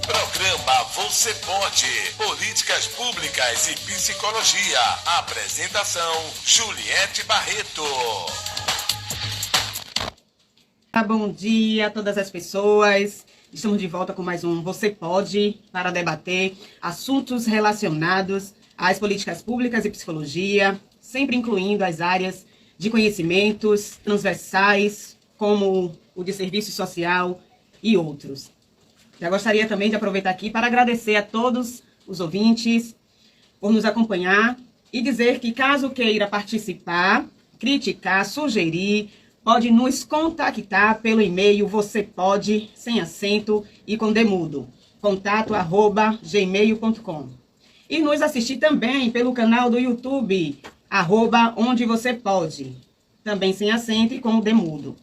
Programa Você Pode, Políticas Públicas e Psicologia. Apresentação, Juliette Barreto. Bom dia a todas as pessoas. Estamos de volta com mais um Você Pode, para debater assuntos relacionados às políticas públicas e psicologia, sempre incluindo as áreas de conhecimentos transversais, como o de serviço social e outros. Já gostaria também de aproveitar aqui para agradecer a todos os ouvintes por nos acompanhar e dizer que, caso queira participar, criticar, sugerir, pode nos contactar pelo e-mail vocêpode, sem acento e com demudo, contato@gmail.com. E nos assistir também pelo canal do YouTube, @onde você pode, também sem acento e com demudo.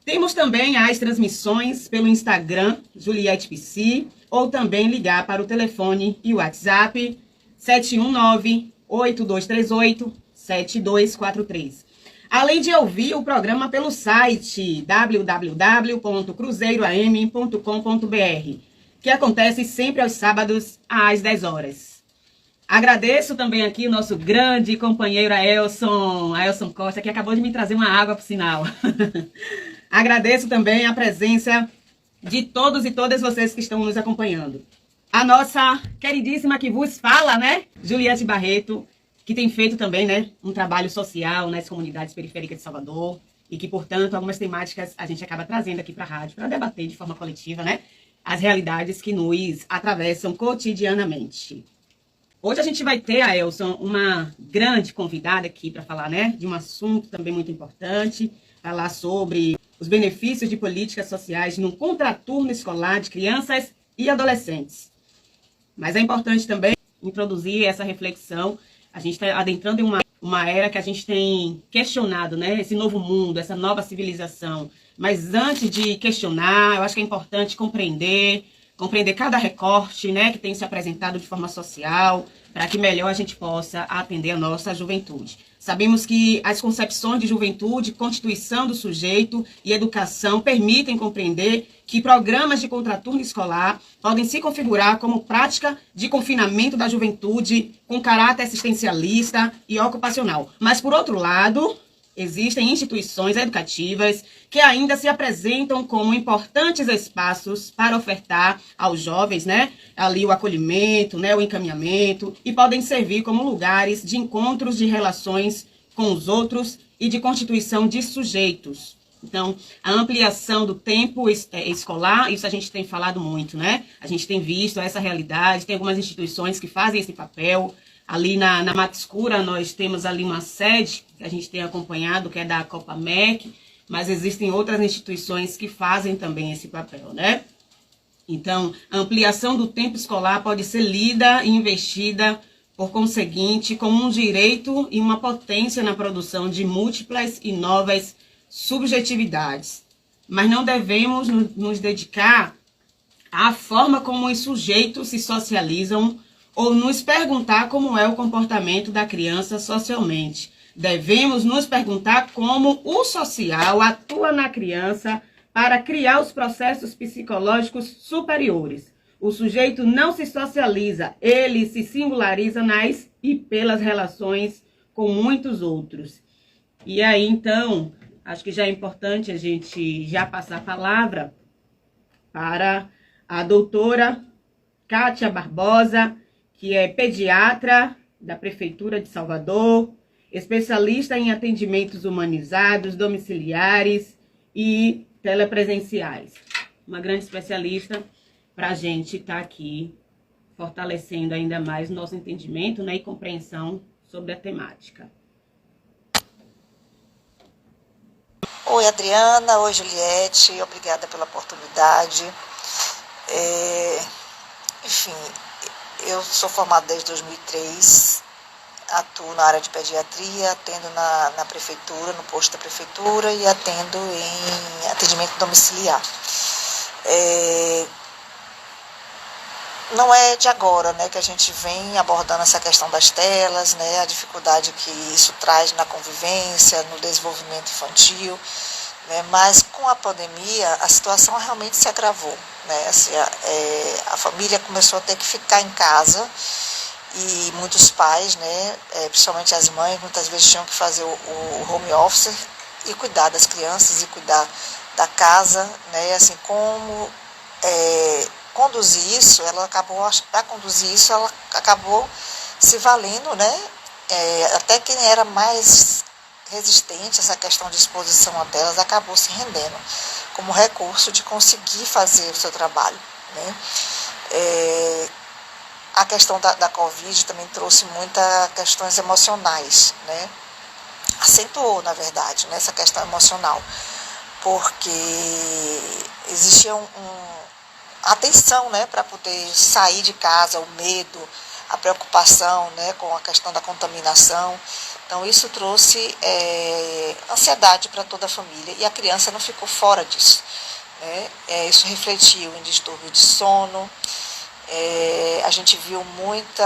Temos também as transmissões pelo Instagram, Juliette PC, ou também ligar para o telefone e o WhatsApp 719-8238-7243. Além de ouvir o programa pelo site www.cruzeiroam.com.br, que acontece sempre aos sábados às 10 horas. Agradeço também aqui o nosso grande companheiro Aelson Costa, que acabou de me trazer uma água, por sinal. Agradeço também a presença de todos e todas vocês que estão nos acompanhando. A nossa queridíssima que vos fala, né? Juliette Barreto, que tem feito também, né, um trabalho social nas comunidades periféricas de Salvador e que, portanto, algumas temáticas a gente acaba trazendo aqui para a rádio para debater de forma coletiva, né, as realidades que nos atravessam cotidianamente. Hoje a gente vai ter, Aelson, uma grande convidada aqui para falar, né, de um assunto também muito importante, falar sobre os benefícios de políticas sociais no contraturno escolar de crianças e adolescentes. Mas é importante também introduzir essa reflexão. A gente está adentrando em uma era que a gente tem questionado, né, esse novo mundo, essa nova civilização. Mas antes de questionar, eu acho que é importante compreender cada recorte, né, que tem se apresentado de forma social, para que melhor a gente possa atender a nossa juventude. Sabemos que as concepções de juventude, constituição do sujeito e educação permitem compreender que programas de contraturno escolar podem se configurar como prática de confinamento da juventude com caráter assistencialista e ocupacional. Mas, por outro lado, existem instituições educativas que ainda se apresentam como importantes espaços para ofertar aos jovens, né, ali o acolhimento, né, o encaminhamento, e podem servir como lugares de encontros de relações com os outros e de constituição de sujeitos. Então, a ampliação do tempo escolar, isso a gente tem falado muito, né? A gente tem visto essa realidade, tem algumas instituições que fazem esse papel. Ali na Mata Escura, nós temos ali uma sede que a gente tem acompanhado, que é da Copamec, mas existem outras instituições que fazem também esse papel, né? Então, a ampliação do tempo escolar pode ser lida e investida, por conseguinte, como um direito e uma potência na produção de múltiplas e novas subjetividades. Mas não devemos nos dedicar à forma como os sujeitos se socializam ou nos perguntar como é o comportamento da criança socialmente. Devemos nos perguntar como o social atua na criança para criar os processos psicológicos superiores. O sujeito não se socializa, ele se singulariza nas e pelas relações com muitos outros. E aí, então, acho que já é importante a gente já passar a palavra para a doutora Kátia Barbosa, que é pediatra da Prefeitura de Salvador, especialista em atendimentos humanizados, domiciliares e telepresenciais. Uma grande especialista para a gente estar aqui fortalecendo ainda mais o nosso entendimento, né, e compreensão sobre a temática. Oi, Adriana. Oi, Juliette. Obrigada pela oportunidade. Enfim, eu sou formada desde 2003, atuo na área de pediatria, atendo na prefeitura, no posto da prefeitura e atendo em atendimento domiciliar. Não é de agora, né, que a gente vem abordando essa questão das telas, né, a dificuldade que isso traz na convivência, no desenvolvimento infantil. né? Mas com a pandemia a situação realmente se agravou, né? Assim, a família começou a ter que ficar em casa e muitos pais, né, principalmente as mães, muitas vezes tinham que fazer o home office e cuidar das crianças e cuidar da casa, né? Assim, como conduzir isso, para conduzir isso, ela acabou se valendo, né? Até quem era mais resistente a essa questão de exposição a telas acabou se rendendo como recurso de conseguir fazer o seu trabalho, né? A questão da Covid também trouxe muitas questões emocionais, né? Acentuou, na verdade, né, essa questão emocional, porque existia a tensão, né, para poder sair de casa, o medo, a preocupação, né, com a questão da contaminação. Então isso trouxe ansiedade para toda a família e a criança não ficou fora disso, né? Isso refletiu em distúrbio de sono. A gente viu muito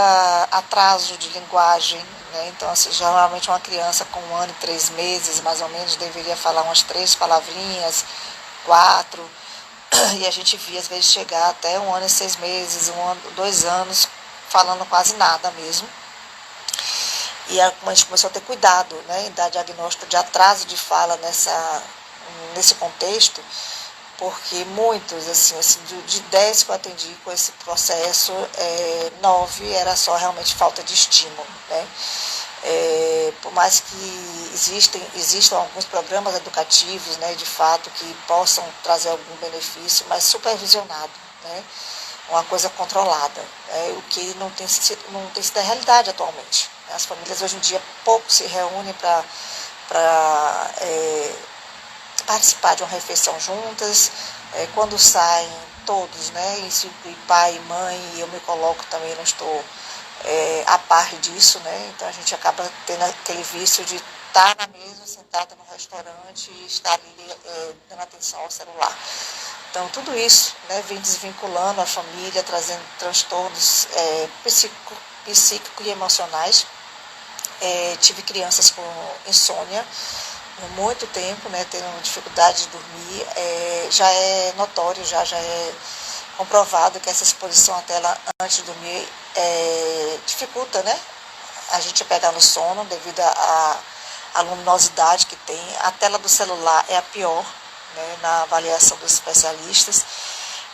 atraso de linguagem, né? Então, assim, geralmente uma criança com 1 ano e 3 meses, mais ou menos, deveria falar umas 3 palavrinhas, 4, e a gente via às vezes chegar até 1 ano e 6 meses, 1 ano, 2 anos, falando quase nada mesmo. E a gente começou a ter cuidado, né, em dar diagnóstico de atraso de fala nesse contexto, porque muitos, assim de 10 que eu atendi com esse processo, 9 era só realmente falta de estímulo, né? Por mais que existam alguns programas educativos, né, de fato, que possam trazer algum benefício, mas supervisionado, né? Uma coisa controlada, o que não tem sido a realidade atualmente. As famílias hoje em dia pouco se reúnem para participar de uma refeição juntas, quando saem todos, né, isso inclui pai e mãe, e eu me coloco também, não estou a par disso, né, então a gente acaba tendo aquele vício de estar na mesa, sentada no restaurante e estar ali dando atenção ao celular. Então tudo isso, né, vem desvinculando a família, trazendo transtornos psíquicos e emocionais. Tive crianças com insônia por muito tempo, né, tendo dificuldade de dormir. Já é notório, já é comprovado que essa exposição à tela antes de dormir dificulta, né, a gente pegar no sono devido à luminosidade que tem. A tela do celular é a pior, né, na avaliação dos especialistas.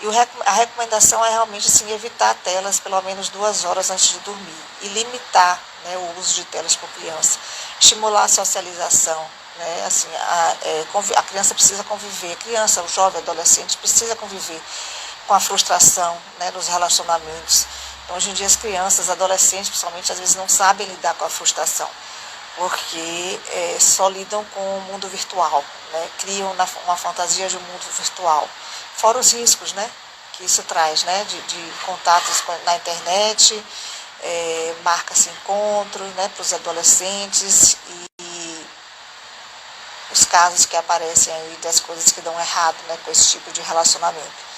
E a recomendação é realmente assim, evitar telas pelo menos 2 horas antes de dormir e limitar, né, o uso de telas por criança. Estimular a socialização, né, assim, a criança precisa conviver, o jovem, adolescente precisa conviver com a frustração, né, nos relacionamentos. Então, hoje em dia as crianças, adolescentes principalmente, às vezes não sabem lidar com a frustração, porque só lidam com o mundo virtual, né, criam uma fantasia de um mundo virtual. Fora os riscos, né, que isso traz, né, de contatos na internet, marca-se encontros, né, para os adolescentes e os casos que aparecem aí das coisas que dão errado, né, com esse tipo de relacionamento.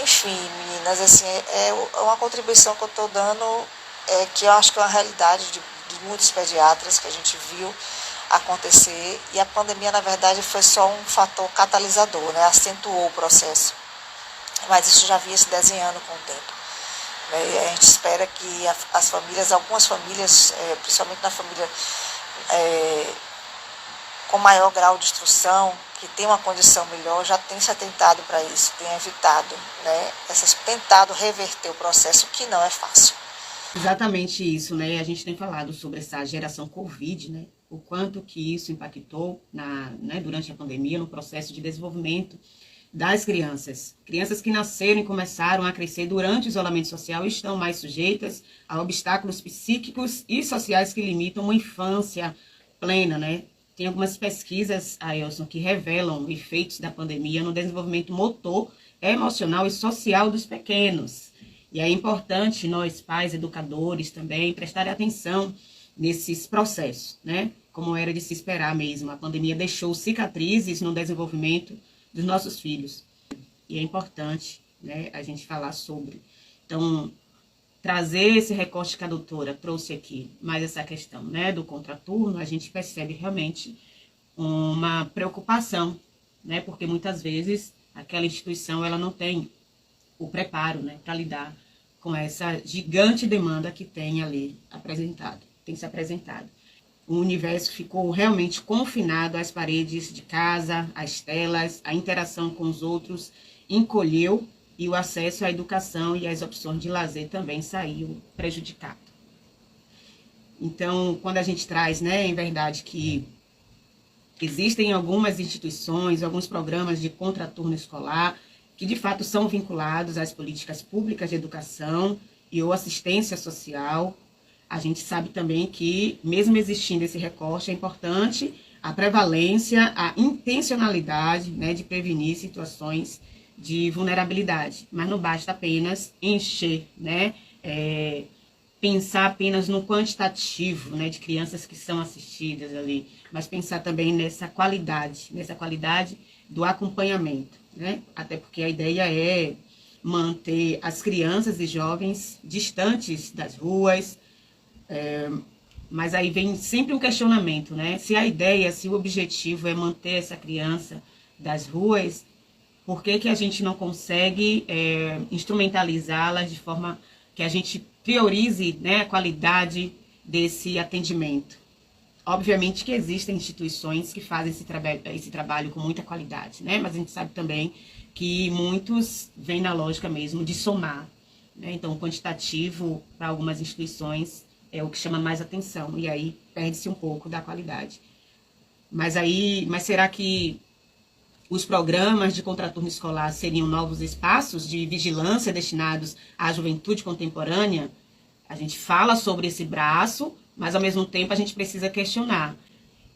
Enfim, meninas, assim, é uma contribuição que eu estou dando, que eu acho que é uma realidade de muitos pediatras que a gente viu acontecer, e a pandemia, na verdade, foi só um fator catalisador, né? Acentuou o processo, mas isso já vinha se desenhando com o tempo, né? E a gente espera que as famílias, algumas famílias, principalmente na família com maior grau de instrução, que tem uma condição melhor, já tem se atentado para isso, tem evitado, né? Tentado reverter o processo, que não é fácil. Exatamente isso, né? A gente tem falado sobre essa geração Covid, né? O quanto que isso impactou durante a pandemia no processo de desenvolvimento das crianças. Crianças que nasceram e começaram a crescer durante o isolamento social estão mais sujeitas a obstáculos psíquicos e sociais que limitam uma infância plena, né? Tem algumas pesquisas, Ailson, que revelam efeitos da pandemia no desenvolvimento motor, emocional e social dos pequenos. E é importante nós, pais, educadores, também prestarem atenção nesses processos, né? Como era de se esperar mesmo. A pandemia deixou cicatrizes no desenvolvimento dos nossos filhos. E é importante, né, a gente falar sobre. Então, trazer esse recorte que a doutora trouxe aqui, mais essa questão, né, do contraturno, a gente percebe realmente uma preocupação né? Porque muitas vezes aquela instituição ela não tem o preparo, né, para lidar com essa gigante demanda que tem ali tem se apresentado. O universo ficou realmente confinado às paredes de casa, às telas, a interação com os outros encolheu e o acesso à educação e às opções de lazer também saiu prejudicado. Então, quando a gente traz, né, em verdade, que existem algumas instituições, alguns programas de contraturno escolar que, de fato, são vinculados às políticas públicas de educação e ou assistência social, a gente sabe também que, mesmo existindo esse recorte, é importante a prevalência, a intencionalidade, né, de prevenir situações de vulnerabilidade. Mas não basta apenas encher, né, pensar apenas no quantitativo, né, de crianças que são assistidas ali, mas pensar também nessa qualidade do acompanhamento, né? Até porque a ideia é manter as crianças e jovens distantes das ruas, mas aí vem sempre um questionamento, né? Se o objetivo é manter essa criança das ruas, por que a gente não consegue instrumentalizá-las de forma que a gente priorize, né, a qualidade desse atendimento? Obviamente que existem instituições que fazem esse trabalho com muita qualidade, né? Mas a gente sabe também que muitos vêm na lógica mesmo de somar, né? Então, o quantitativo para algumas instituições é o que chama mais atenção, e aí perde-se um pouco da qualidade. Mas será que os programas de contraturno escolar seriam novos espaços de vigilância destinados à juventude contemporânea? A gente fala sobre esse braço, mas ao mesmo tempo a gente precisa questionar.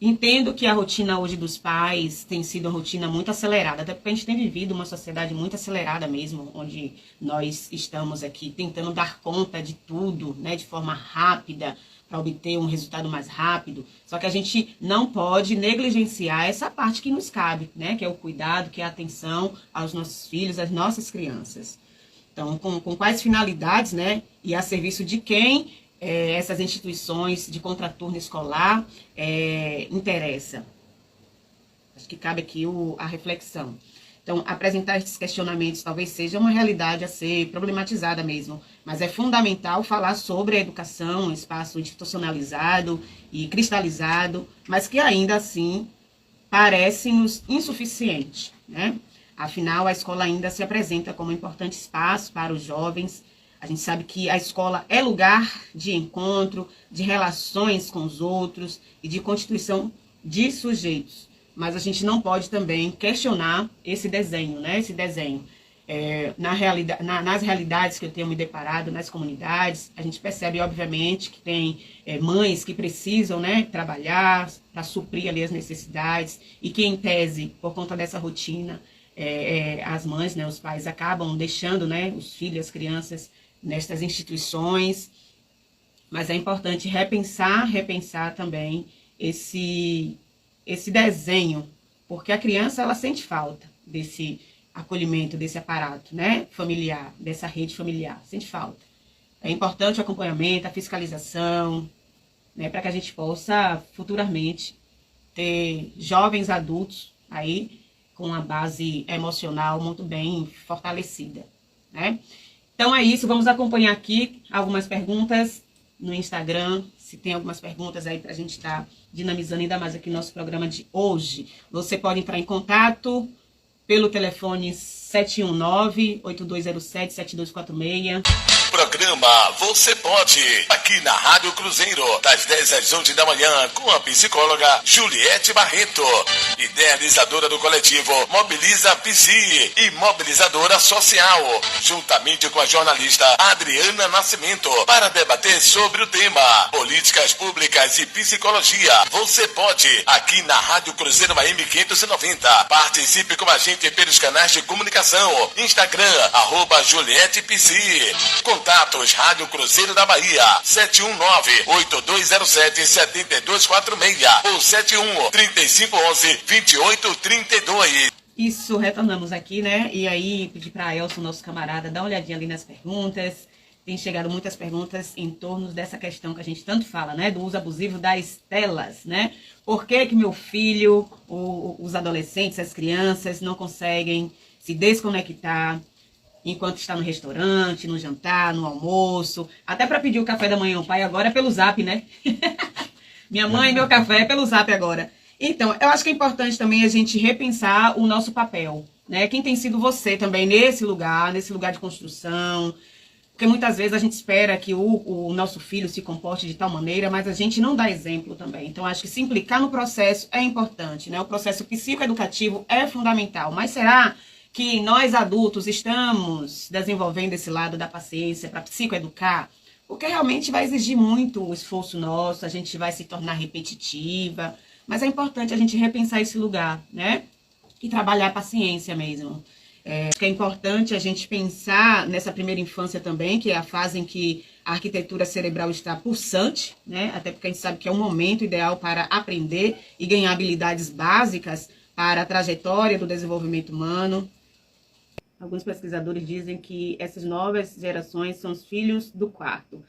Entendo que a rotina hoje dos pais tem sido uma rotina muito acelerada, até porque a gente tem vivido uma sociedade muito acelerada mesmo, onde nós estamos aqui tentando dar conta de tudo, né, de forma rápida, para obter um resultado mais rápido. Só que a gente não pode negligenciar essa parte que nos cabe, né, que é o cuidado, que é a atenção aos nossos filhos, às nossas crianças. Então, com quais finalidades, né, e a serviço de quem essas instituições de contraturno escolar interessa? Acho que cabe aqui a reflexão. Então, apresentar esses questionamentos talvez seja uma realidade a ser problematizada mesmo, mas é fundamental falar sobre a educação, um espaço institucionalizado e cristalizado, mas que ainda assim parece-nos insuficiente, né? Afinal, a escola ainda se apresenta como um importante espaço para os jovens. A gente sabe que a escola é lugar de encontro, de relações com os outros e de constituição de sujeitos. Mas a gente não pode também questionar esse desenho, né? Esse desenho. Nas realidades que eu tenho me deparado, nas comunidades, a gente percebe, obviamente, que tem mães que precisam, né, trabalhar para suprir ali as necessidades e que, em tese, por conta dessa rotina, as mães, né, os pais acabam deixando, né, os filhos, as crianças nestas instituições, mas é importante repensar também esse desenho, porque a criança ela sente falta desse acolhimento, desse aparato, né, familiar, dessa rede familiar, sente falta. É importante o acompanhamento, a fiscalização, né, para que a gente possa futuramente ter jovens adultos aí com uma base emocional muito bem fortalecida, né? Então é isso, vamos acompanhar aqui algumas perguntas no Instagram, se tem algumas perguntas aí para a gente estar dinamizando ainda mais aqui no nosso programa de hoje. Você pode entrar em contato pelo telefone 719-8207-7246. Programa Você Pode, aqui na Rádio Cruzeiro, das 10 às 11 da manhã, com a psicóloga Juliette Barreto, idealizadora do coletivo Mobiliza Psi e mobilizadora social, juntamente com a jornalista Adriana Nascimento, para debater sobre o tema Políticas Públicas e Psicologia. Você pode, aqui na Rádio Cruzeiro AM 590. Participe com a gente pelos canais de comunicação, Instagram, @JuliettePsi. Contatos Rádio Cruzeiro da Bahia, 719-8207-7246 ou 71-3511-2832. Isso, retornamos aqui, né? E aí, pedi para Elson, nosso camarada, dar uma olhadinha ali nas perguntas. tem chegado muitas perguntas em torno dessa questão que a gente tanto fala, né? Do uso abusivo das telas, né? Por que que meu filho, os adolescentes, as crianças não conseguem se desconectar enquanto está no restaurante, no jantar, no almoço, até para pedir o café da manhã, o pai agora é pelo Zap, né? Minha mãe, meu café é pelo Zap agora. Então, eu acho que é importante também a gente repensar o nosso papel, né? Quem tem sido você também nesse lugar de construção, porque muitas vezes a gente espera que o nosso filho se comporte de tal maneira, mas a gente não dá exemplo também. Então, acho que se implicar no processo é importante, né? O processo psicoeducativo é fundamental, mas será que nós adultos estamos desenvolvendo esse lado da paciência para psicoeducar? Porque realmente vai exigir muito o esforço nosso, a gente vai se tornar repetitiva, mas é importante a gente repensar esse lugar, né? E trabalhar a paciência mesmo. Acho que é importante a gente pensar nessa primeira infância também, que é a fase em que a arquitetura cerebral está pulsante, né? Até porque a gente sabe que é um momento ideal para aprender e ganhar habilidades básicas para a trajetória do desenvolvimento humano. Alguns pesquisadores dizem que essas novas gerações são os filhos do quarto.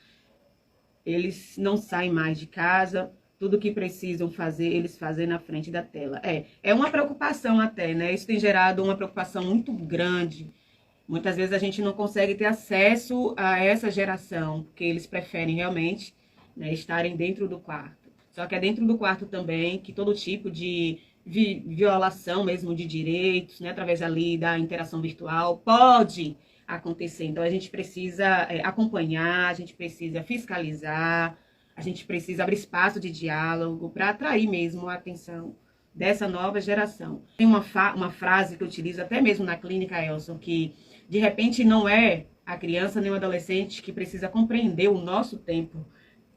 Eles não saem mais de casa, tudo que precisam fazer, eles fazem na frente da tela. É uma preocupação até, né? Isso tem gerado uma preocupação muito grande. Muitas vezes a gente não consegue ter acesso a essa geração, porque eles preferem realmente, né, estarem dentro do quarto. Só que é dentro do quarto também que todo tipo de violação mesmo de direitos, né, através ali da interação virtual, pode acontecer. Então, a gente precisa acompanhar, a gente precisa fiscalizar, a gente precisa abrir espaço de diálogo para atrair mesmo a atenção dessa nova geração. Tem uma frase que eu utilizo até mesmo na clínica, Elson, que de repente não é a criança nem o adolescente que precisa compreender o nosso tempo.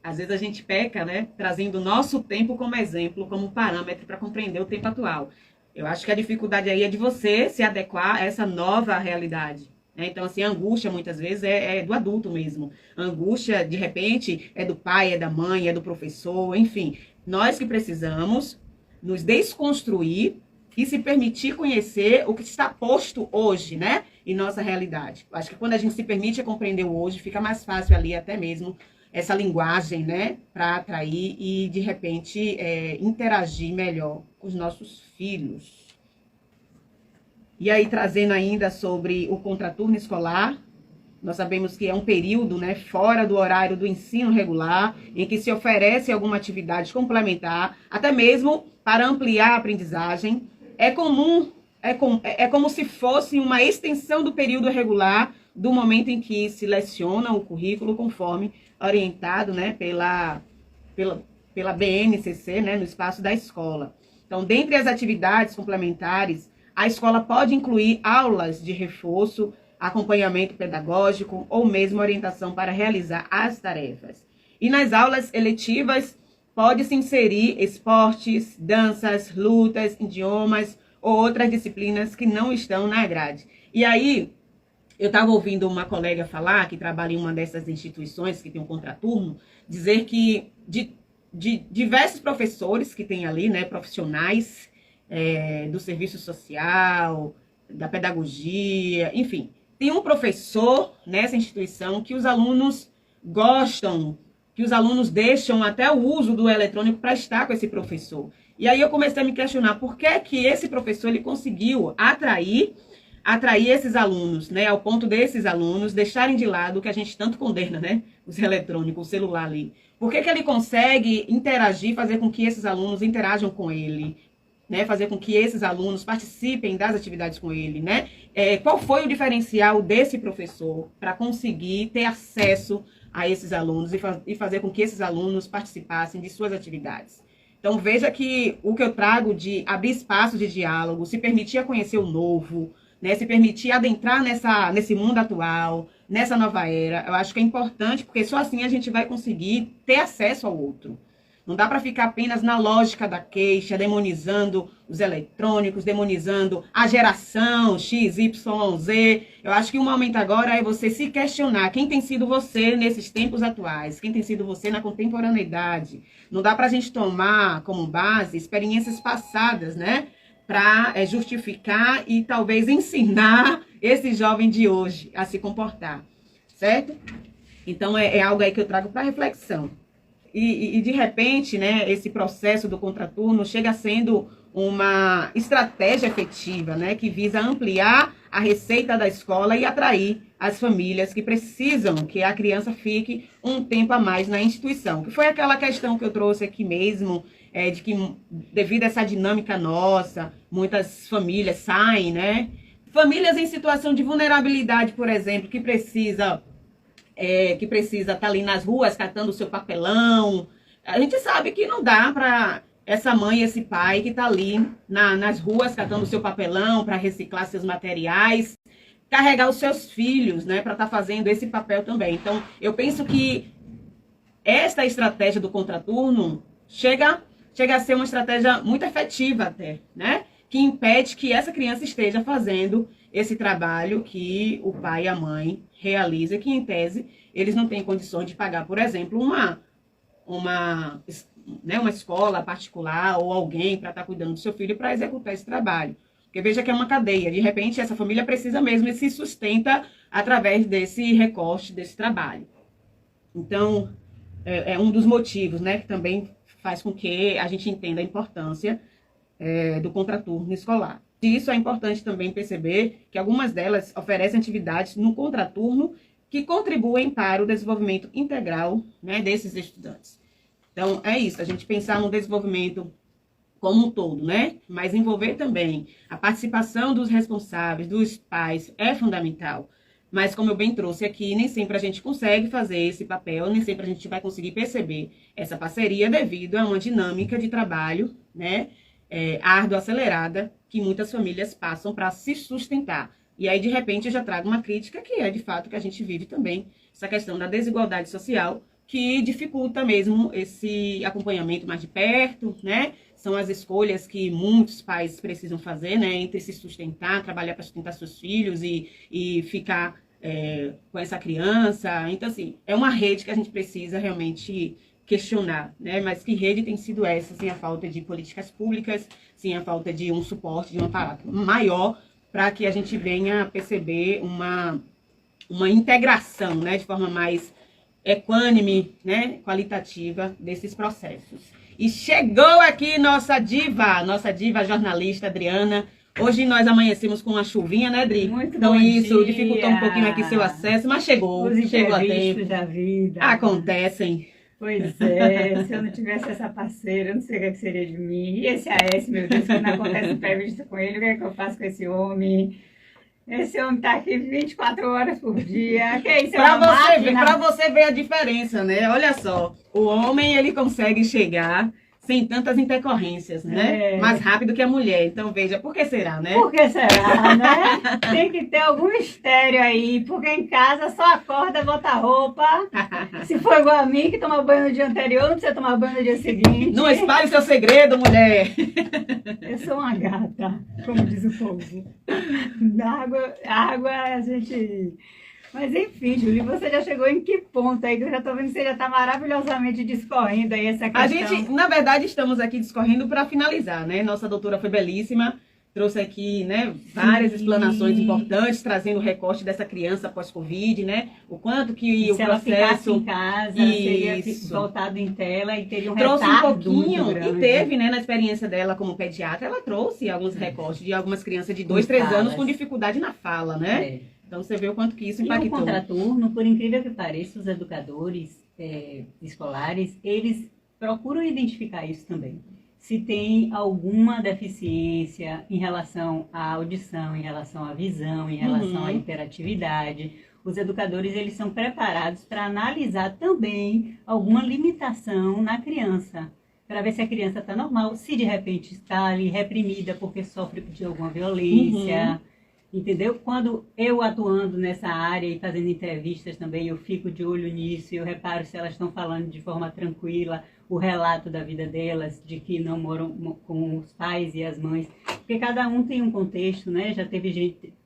Às vezes a gente peca, né, trazendo o nosso tempo como exemplo, como parâmetro para compreender o tempo atual. Eu acho que a dificuldade aí é de você se adequar a essa nova realidade, né? Então, assim, a angústia muitas vezes é do adulto mesmo. A angústia, de repente, é do pai, é da mãe, é do professor, enfim. Nós que precisamos nos desconstruir e se permitir conhecer o que está posto hoje, né, em nossa realidade. Eu acho que quando a gente se permite compreender o hoje, fica mais fácil ali até mesmo essa linguagem, né, para atrair e, de repente, interagir melhor com os nossos filhos. E aí, trazendo ainda sobre o contraturno escolar, nós sabemos que é um período, né, fora do horário do ensino regular, em que se oferece alguma atividade complementar, até mesmo para ampliar a aprendizagem. É como se fosse uma extensão do período regular, do momento em que se leciona o currículo conforme orientado, né, pela BNCC, né, no espaço da escola. Então, dentre as atividades complementares, a escola pode incluir aulas de reforço, acompanhamento pedagógico ou mesmo orientação para realizar as tarefas. E nas aulas eletivas, pode-se inserir esportes, danças, lutas, idiomas ou outras disciplinas que não estão na grade. E aí, eu estava ouvindo uma colega falar, que trabalha em uma dessas instituições que tem um contraturno, dizer que de diversos professores que tem ali, né, profissionais do serviço social, da pedagogia, enfim, tem um professor nessa instituição que os alunos gostam, que os alunos deixam até o uso do eletrônico para estar com esse professor. E aí eu comecei a me questionar por que esse professor ele conseguiu atrair esses alunos, né, ao ponto desses alunos deixarem de lado o que a gente tanto condena, né, os eletrônicos, o celular ali. Por que ele consegue interagir, fazer com que esses alunos interajam com ele, né, fazer com que esses alunos participem das atividades com ele, né? Qual foi o diferencial desse professor para conseguir ter acesso a esses alunos e fazer com que esses alunos participassem de suas atividades? Então, veja que o que eu trago de abrir espaço de diálogo, se permitir conhecer o novo, né, se permitir adentrar nesse mundo atual, nessa nova era, eu acho que é importante, porque só assim a gente vai conseguir ter acesso ao outro. Não dá para ficar apenas na lógica da queixa, demonizando os eletrônicos, demonizando a geração X, Y, Z. Eu acho que um momento agora é você se questionar quem tem sido você nesses tempos atuais, quem tem sido você na contemporaneidade. Não dá para a gente tomar como base experiências passadas, né? Para justificar e talvez ensinar esse jovem de hoje a se comportar, certo? Então, é algo aí que eu trago para reflexão. E, de repente, né, esse processo do contraturno chega sendo uma estratégia efetiva, né, que visa ampliar a receita da escola e atrair as famílias que precisam que a criança fique um tempo a mais na instituição. Que foi aquela questão que eu trouxe aqui mesmo, de que devido a essa dinâmica nossa, muitas famílias saem, né? Famílias em situação de vulnerabilidade, por exemplo, que precisa estar ali nas ruas catando o seu papelão. A gente sabe que não dá para essa mãe, esse pai que está ali nas ruas catando o seu papelão para reciclar seus materiais, carregar os seus filhos, né, para estar fazendo esse papel também. Então, eu penso que esta estratégia do contraturno chega a ser uma estratégia muito efetiva até, né, que impede que essa criança esteja fazendo esse trabalho que o pai e a mãe realizam, que em tese eles não têm condições de pagar, por exemplo, uma escola particular ou alguém para estar cuidando do seu filho para executar esse trabalho. Porque veja que é uma cadeia. De repente, essa família precisa mesmo e se sustenta através desse recorte, desse trabalho. Então, é um dos motivos, né, que também faz com que a gente entenda a importância do contraturno escolar. E isso é importante também perceber que algumas delas oferecem atividades no contraturno que contribuem para o desenvolvimento integral, né, desses estudantes. Então, é isso, a gente pensar no desenvolvimento como um todo, né? Mas envolver também a participação dos responsáveis, dos pais, é fundamental. Mas, como eu bem trouxe aqui, nem sempre a gente consegue fazer esse papel, nem sempre a gente vai conseguir perceber essa parceria devido a uma dinâmica de trabalho, né, árdua, acelerada, que muitas famílias passam para se sustentar. E aí, de repente, eu já trago uma crítica que é, de fato, que a gente vive também, essa questão da desigualdade social, que dificulta mesmo esse acompanhamento mais de perto, né? São as escolhas que muitos pais precisam fazer, né? Entre se sustentar, trabalhar para sustentar seus filhos e ficar com essa criança. Então, assim, é uma rede que a gente precisa realmente questionar, né? Mas que rede tem sido essa, sem a falta de políticas públicas, sem a falta de um suporte, de um aparato maior, para que a gente venha perceber uma integração, né? De forma mais equânime, né? Qualitativa desses processos. E chegou aqui nossa diva jornalista Adriana. Hoje nós amanhecemos com uma chuvinha, né, Adri? Muito então bom isso dia. dificultou um pouquinho aqui seu acesso, mas chegou a tempo. Da vida. Acontecem. Pois é, se eu não tivesse essa parceira, eu não sei o que seria de mim. E esse AS, meu Deus, quando acontece imprevisto com ele, o que é que eu faço com esse homem? Esse homem tá aqui 24 horas por dia. Que isso, pra você ver a diferença, né? Olha só, o homem, ele consegue chegar sem tantas intercorrências, né? Mais rápido que a mulher. Então, veja, por que será, né? Por que será, né? Tem que ter algum mistério aí, porque em casa só acorda, bota roupa. Se for igual a mim, que toma banho no dia anterior, não precisa tomar banho no dia seguinte. Não espalhe seu segredo, mulher. Eu sou uma gata, como diz o povo. Água a gente... Mas enfim, Júlia, você já chegou em que ponto aí? Que eu já tô vendo que você já tá maravilhosamente discorrendo aí essa questão. A gente, na verdade, estamos aqui discorrendo para finalizar, né? Nossa doutora foi belíssima, trouxe aqui, né, várias explanações importantes, trazendo o recorte dessa criança pós-Covid, né? O quanto que o se processo... Se ela ficasse em casa, seria voltado em tela e teria um trouxe retardo um pouquinho, muito grande. e teve, né, na experiência dela como pediatra, ela trouxe alguns recortes de algumas crianças de 2, 3 anos com dificuldade na fala, né? Então, você vê o quanto que isso impactou. E o contraturno, por incrível que pareça, os educadores escolares, eles procuram identificar isso também. Se tem alguma deficiência em relação à audição, em relação à visão, em relação à hiperatividade, os educadores, eles são preparados para analisar também alguma limitação na criança, para ver se a criança está normal, se de repente está ali reprimida porque sofre de alguma violência. Entendeu? Quando eu atuando nessa área e fazendo entrevistas também, eu fico de olho nisso, eu reparo se elas estão falando de forma tranquila o relato da vida delas, de que não moram com os pais e as mães, porque cada um tem um contexto, né? Já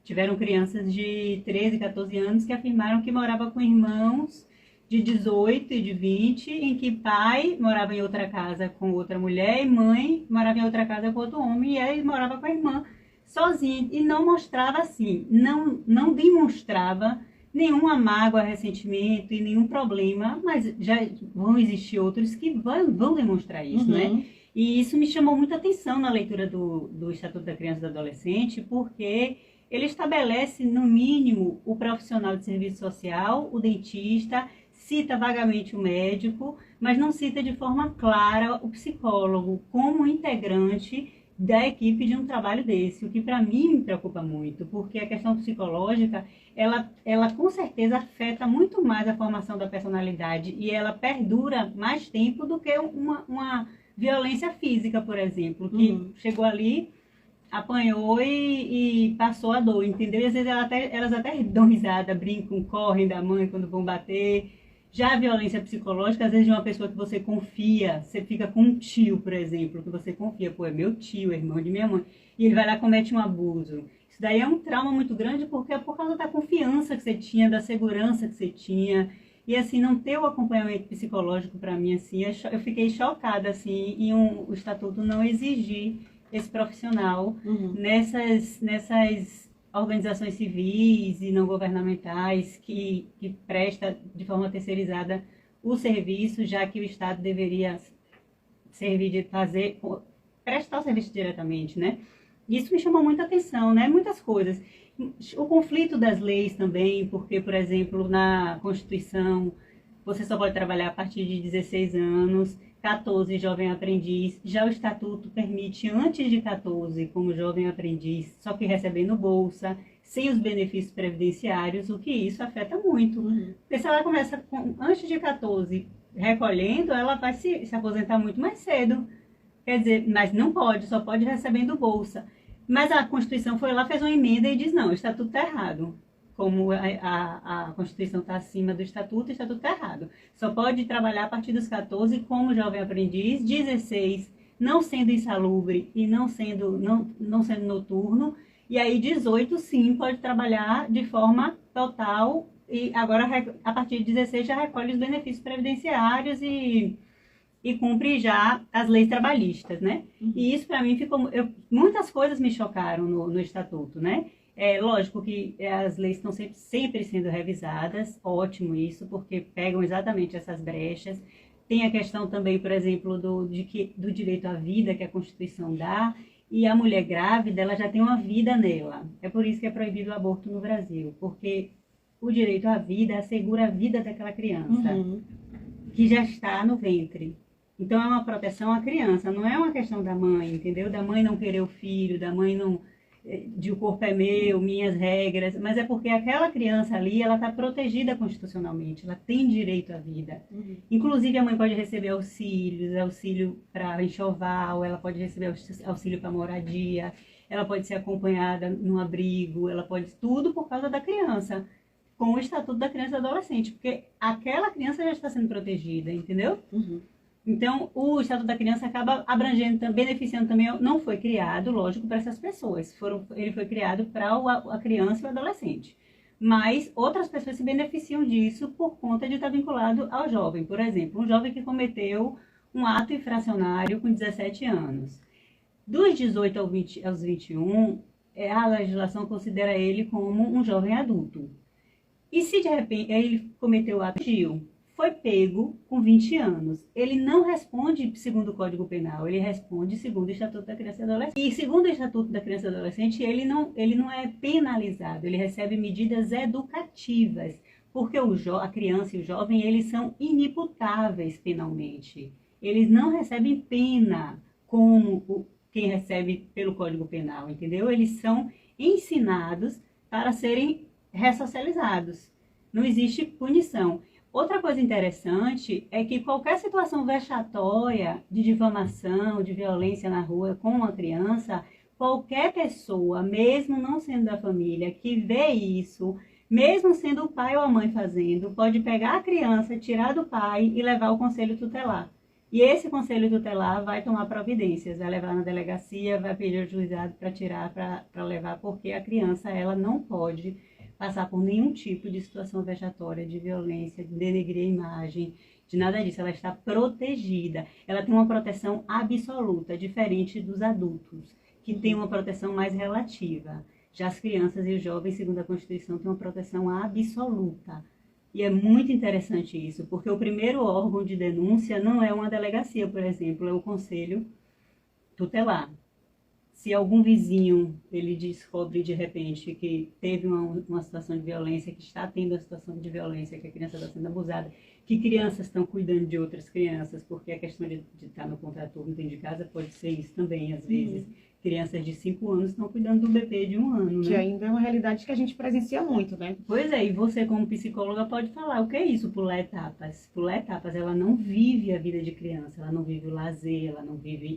tiveram crianças de 13, 14 anos que afirmaram que morava com irmãos de 18 e de 20, em que pai morava em outra casa com outra mulher e mãe morava em outra casa com outro homem, e aí morava com a irmã sozinho, e não mostrava assim, não demonstrava nenhuma mágoa, ressentimento e nenhum problema, mas já vão existir outros que vão demonstrar isso, né? E isso me chamou muita atenção na leitura do Estatuto da Criança e do Adolescente, porque ele estabelece, no mínimo, o profissional de serviço social, o dentista, cita vagamente o médico, mas não cita de forma clara o psicólogo como integrante da equipe de um trabalho desse, o que para mim me preocupa muito, porque a questão psicológica, ela com certeza afeta muito mais a formação da personalidade e ela perdura mais tempo do que uma violência física, por exemplo, que chegou ali, apanhou e passou a dor, entendeu? E às vezes elas até dão risada, brincam, correm da mãe quando vão bater. Já a violência psicológica, às vezes de uma pessoa que você confia, você fica com um tio, por exemplo, que você confia, pô, é meu tio, é irmão de minha mãe, e ele vai lá e comete um abuso. Isso daí é um trauma muito grande porque é por causa da confiança que você tinha, da segurança que você tinha. E assim, não ter o acompanhamento psicológico para mim, assim, eu fiquei chocada, assim, em o Estatuto não exigir esse profissional nessas organizações civis e não governamentais que presta de forma terceirizada o serviço, já que o Estado deveria servir de prestar o serviço diretamente, né? Isso me chamou muita atenção, né? Muitas coisas. O conflito das leis também, porque, por exemplo, na Constituição, você só pode trabalhar a partir de 16 anos, 14 jovem aprendiz. Já o Estatuto permite antes de 14 como jovem aprendiz, só que recebendo bolsa, sem os benefícios previdenciários, o que isso afeta muito. Porque se ela começa antes de 14 recolhendo, ela vai se aposentar muito mais cedo. Quer dizer, mas não pode, só pode recebendo bolsa. Mas a Constituição foi lá, fez uma emenda e diz, não, o Estatuto está errado. Como a Constituição está acima do Estatuto, o Estatuto está errado. Só pode trabalhar a partir dos 14 como jovem aprendiz, 16 não sendo insalubre e não sendo noturno, e aí 18 sim pode trabalhar de forma total, e agora a partir de 16 já recolhe os benefícios previdenciários e cumpre já as leis trabalhistas, né? E isso para mim ficou... muitas coisas me chocaram no Estatuto, né? É lógico que as leis estão sempre sendo revisadas, ótimo isso, porque pegam exatamente essas brechas. Tem a questão também, por exemplo, do direito à vida que a Constituição dá, e a mulher grávida, ela já tem uma vida nela. É por isso que é proibido o aborto no Brasil, porque o direito à vida assegura a vida daquela criança, que já está no ventre. Então é uma proteção à criança, não é uma questão da mãe, entendeu? Da mãe não querer o filho, da mãe não... de o corpo é meu, minhas regras, mas é porque aquela criança ali, ela está protegida constitucionalmente, ela tem direito à vida. Inclusive a mãe pode receber auxílios, auxílio para enxoval, ela pode receber auxílio para moradia, ela pode ser acompanhada num abrigo, ela pode... tudo por causa da criança, com o Estatuto da Criança e do Adolescente, porque aquela criança já está sendo protegida, entendeu? Então, o Estatuto da Criança acaba abrangendo, beneficiando também, não foi criado, lógico, para essas pessoas. Ele foi criado para a criança e o adolescente. Mas outras pessoas se beneficiam disso por conta de estar vinculado ao jovem. Por exemplo, um jovem que cometeu um ato infracionário com 17 anos. Dos 18 aos 21, a legislação considera ele como um jovem adulto. E se de repente ele cometeu o ato foi pego com 20 anos. Ele não responde segundo o Código Penal, ele responde segundo o Estatuto da Criança e Adolescente. E segundo o Estatuto da Criança e Adolescente, ele não é penalizado, ele recebe medidas educativas, porque a criança e o jovem, eles são inimputáveis penalmente. Eles não recebem pena como quem recebe pelo Código Penal, entendeu? Eles são ensinados para serem ressocializados. Não existe punição. Outra coisa interessante é que qualquer situação vexatória de difamação, de violência na rua com uma criança, qualquer pessoa, mesmo não sendo da família, que vê isso, mesmo sendo o pai ou a mãe fazendo, pode pegar a criança, tirar do pai e levar ao conselho tutelar. E esse conselho tutelar vai tomar providências, vai levar na delegacia, vai pedir ao juizado para tirar, para levar, porque a criança ela não pode passar por nenhum tipo de situação vexatória, de violência, de denegrir a imagem, de nada disso. Ela está protegida. Ela tem uma proteção absoluta, diferente dos adultos, que tem uma proteção mais relativa. Já as crianças e os jovens, segundo a Constituição, têm uma proteção absoluta. E é muito interessante isso, porque o primeiro órgão de denúncia não é uma delegacia, por exemplo, é o conselho tutelar. Se algum vizinho ele descobre de repente que teve uma situação de violência, que está tendo uma situação de violência, que a criança está sendo abusada, que crianças estão cuidando de outras crianças, porque a questão de estar no contraturno dentro de casa pode ser isso também, às vezes. Crianças de 5 anos estão cuidando do bebê de 1 ano, né? Que ainda é uma realidade que a gente presencia muito, né? Pois é, e você como psicóloga pode falar, o que é isso, pular etapas? Pular etapas, ela não vive a vida de criança, ela não vive o lazer,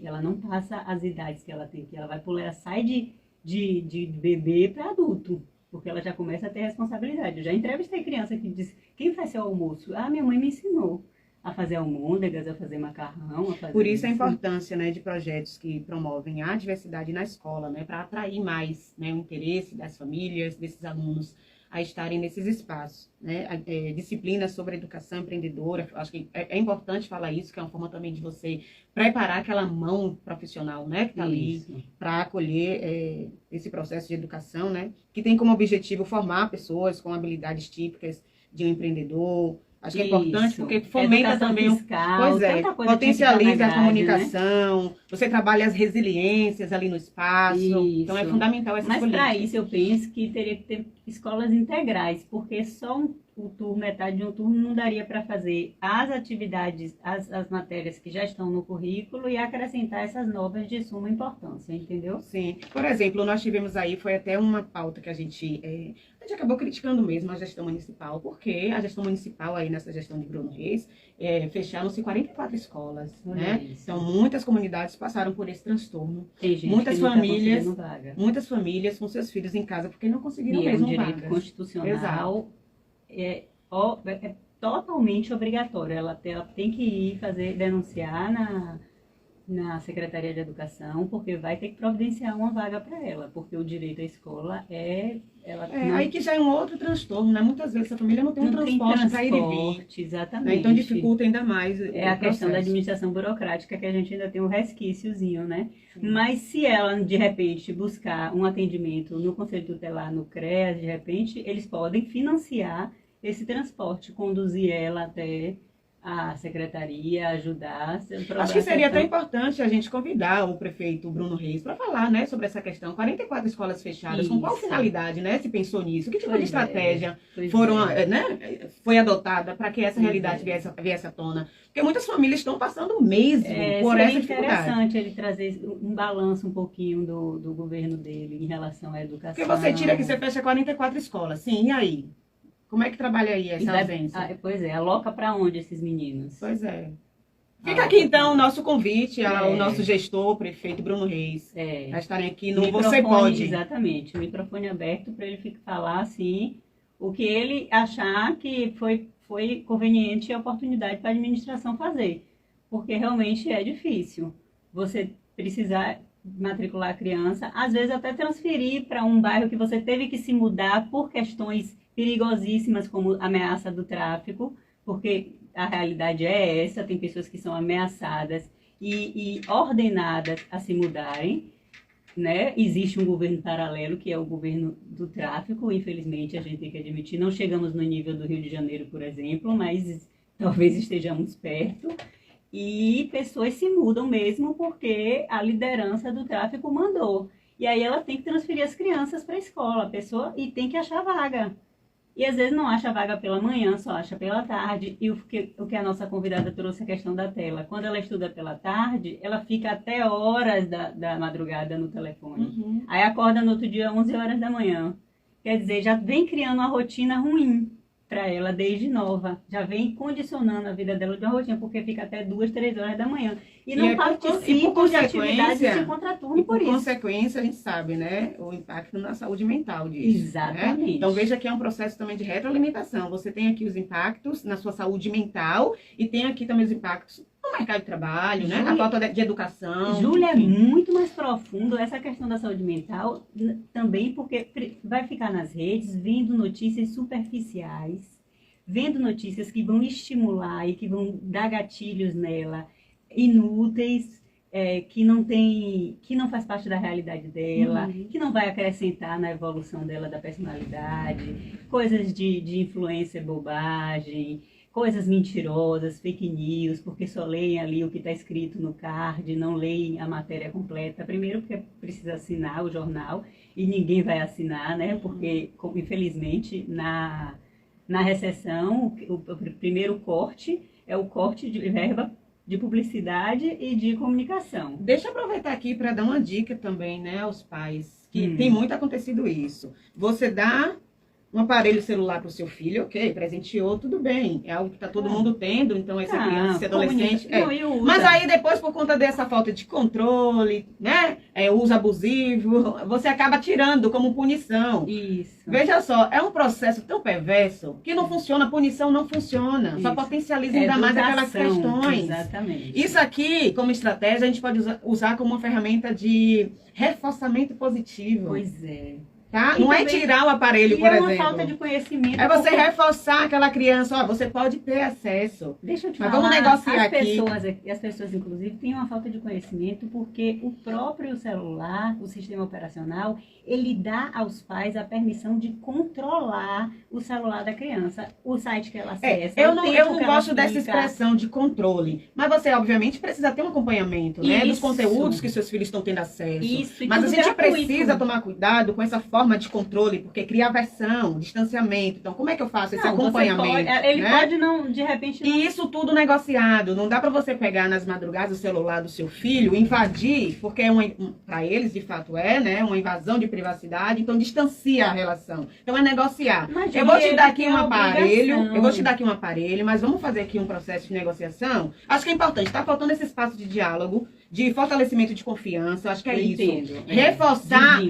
ela não passa as idades que ela tem, que ela vai pular, ela sai de bebê para adulto, porque ela já começa a ter responsabilidade. Eu já entrevistei criança que diz, quem faz seu almoço? Ah, minha mãe me ensinou a fazer almôndegas, a fazer macarrão, a fazer Por isso a importância, né, de projetos que promovem a diversidade na escola, né, para atrair mais, né, o interesse das famílias, desses alunos a estarem nesses espaços, né, disciplinas sobre educação empreendedora. Acho que é importante falar isso, que é uma forma também de você preparar aquela mão profissional, né, que está ali para acolher esse processo de educação, né, que tem como objetivo formar pessoas com habilidades típicas de um empreendedor. Acho que é importante porque fomenta educação também fiscal, potencializa a grade, comunicação, né? Você trabalha as resiliências ali no espaço. Isso. Então é fundamental essa política. Mas para isso eu penso que teria que ter escolas integrais, porque só o turno, metade de um turno não daria para fazer as atividades, as matérias que já estão no currículo e acrescentar essas novas de suma importância, entendeu? Sim. Por exemplo, nós tivemos aí, foi até uma pauta que a gente acabou criticando mesmo a gestão municipal, porque a gestão municipal aí nessa gestão de Bruno Reis, fecharam-se 44 escolas, né? Então muitas comunidades passaram por esse transtorno. Tem gente muitas que não famílias, tá vaga. Muitas famílias com seus filhos em casa porque não conseguiram e mesmo é um direito vagas. constitucional. Exato. É totalmente obrigatório. Ela tem que ir denunciar na Secretaria de Educação, porque vai ter que providenciar uma vaga para ela, porque o direito à escola aí que já é um outro transtorno, né? Muitas vezes a família não tem um transporte para ir e vir. Exatamente. Né? Então dificulta ainda mais É a questão da administração burocrática, que a gente ainda tem um resquíciozinho, né? Mas se ela, de repente, buscar um atendimento no Conselho Tutelar, no CREAS, de repente, eles podem financiar esse transporte, conduzir ela até a secretaria, ajudar. Acho que seria até importante a gente convidar o prefeito Bruno Reis para falar, né, sobre essa questão. 44 escolas fechadas, com qual finalidade, né, se pensou nisso? Que tipo de estratégia foi adotada para que essa realidade viesse à tona? Porque muitas famílias estão passando mesmo por essa dificuldade. É interessante ele trazer um balanço um pouquinho do governo dele em relação à educação. Porque você tira que você fecha 44 escolas, sim, e aí? Como é que trabalha aí essa ausência? Pois é, aloca para onde esses meninos? Pois é. Fica aqui então o nosso convite ao nosso gestor, o prefeito Bruno Reis. A estarem aqui no Você Pode. Exatamente, o microfone aberto para ele falar assim, o que ele achar que foi conveniente e a oportunidade para a administração fazer. Porque realmente é difícil. Você precisar matricular a criança, às vezes até transferir para um bairro que você teve que se mudar por questões perigosíssimas como ameaça do tráfico, porque a realidade é essa, tem pessoas que são ameaçadas e ordenadas a se mudarem, né? Existe um governo paralelo, que é o governo do tráfico, infelizmente a gente tem que admitir, não chegamos no nível do Rio de Janeiro, por exemplo, mas talvez estejamos perto, e pessoas se mudam mesmo porque a liderança do tráfico mandou. E aí ela tem que transferir as crianças para a escola, e tem que achar vaga. E às vezes não acha vaga pela manhã, só acha pela tarde. E o que a nossa convidada trouxe a questão da tela. Quando ela estuda pela tarde, ela fica até horas da madrugada no telefone. Aí acorda no outro dia, 11 horas da manhã. Quer dizer, já vem criando uma rotina ruim para ela desde nova. Já vem condicionando a vida dela de uma rotina, porque fica até 2, 3 horas da manhã. E não participa de atividades de contraturno por isso. Por consequência, a gente sabe, né, o impacto na saúde mental disso. Exatamente. Né? Então veja que é um processo também de retroalimentação. Você tem aqui os impactos na sua saúde mental e tem aqui também os impactos no mercado de trabalho, né? Na falta de educação. Júlia, é muito mais profundo essa questão da saúde mental, também porque vai ficar nas redes vendo notícias superficiais, vendo notícias que vão estimular e que vão dar gatilhos nela, inúteis, que não faz parte da realidade dela, que não vai acrescentar na evolução dela da personalidade, coisas de influência, bobagem, coisas mentirosas, fake news, porque só leem ali o que está escrito no card, não leem a matéria completa. Primeiro porque precisa assinar o jornal e ninguém vai assinar, né? Porque, infelizmente, na recessão, o primeiro corte é o corte de verba de publicidade e de comunicação. Deixa eu aproveitar aqui para dar uma dica também, né, aos pais, que tem muito acontecido isso. Você dá um aparelho celular para o seu filho, ok, presenteou, tudo bem. É algo que está todo mundo tendo, então essa criança, esse adolescente... Mas aí depois, por conta dessa falta de controle, né, uso abusivo, você acaba tirando como punição. Isso. Veja só, é um processo tão perverso que não funciona, a punição não funciona. Isso. Só potencializa ainda mais aquelas questões. Exatamente. Isso aqui, como estratégia, a gente pode usar como uma ferramenta de reforçamento positivo. Pois é. Tá? Não é tirar o aparelho, por exemplo. É uma falta de conhecimento. É você reforçar aquela criança, ó, você pode ter acesso. Deixa eu te Mas falar, vamos negociar aqui. As pessoas, inclusive, têm uma falta de conhecimento porque o próprio celular, o sistema operacional, ele dá aos pais a permissão de controlar o celular da criança, o site que ela acessa. Eu não gosto dessa expressão de controle, mas você, obviamente, precisa ter um acompanhamento, né, dos conteúdos que seus filhos estão tendo acesso. Isso, mas a gente precisa tomar cuidado com essa forma de controle, porque cria aversão, distanciamento. Então, como é que eu faço esse acompanhamento? Ele né? pode não, de repente... Não... E isso tudo negociado. Não dá para você pegar nas madrugadas o celular do seu filho, invadir, porque para eles, de fato, né, uma invasão de privacidade, então distancia a relação. Então, é negociar. Mas, eu vou te dar aqui um aparelho, mas vamos fazer aqui um processo de negociação. Acho que é importante. Está faltando esse espaço de diálogo, de fortalecimento de confiança, acho que é isso. Entendo, reforçar,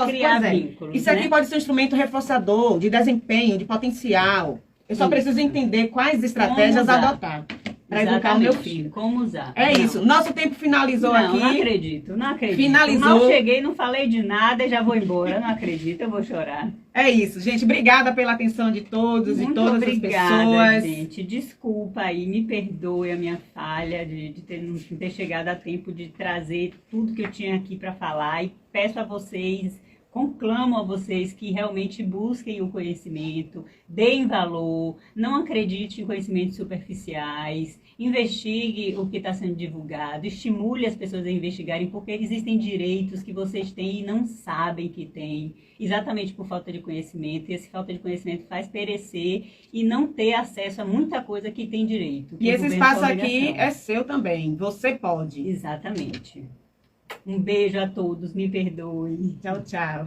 criar vínculos, isso aqui pode ser um instrumento reforçador, de desempenho, de potencial. Eu só preciso entender quais estratégias adotar para educar o meu filho. Como usar. Isso. Nosso tempo finalizou aqui. Não acredito. Finalizou. Mal cheguei, não falei de nada e já vou embora. Não acredito, eu vou chorar. É isso, gente. Obrigada pela atenção de todos e todas as pessoas. Gente. Desculpa aí, me perdoe a minha falha de não ter chegado a tempo de trazer tudo que eu tinha aqui para falar. E peço a vocês, conclamo a vocês que realmente busquem o conhecimento, deem valor, não acredite em conhecimentos superficiais, investigue o que está sendo divulgado, estimule as pessoas a investigarem, porque existem direitos que vocês têm e não sabem que têm, exatamente por falta de conhecimento, e essa falta de conhecimento faz perecer e não ter acesso a muita coisa que tem direito. E esse espaço aqui é seu também, você pode. Exatamente. Um beijo a todos, me perdoem. Tchau, tchau.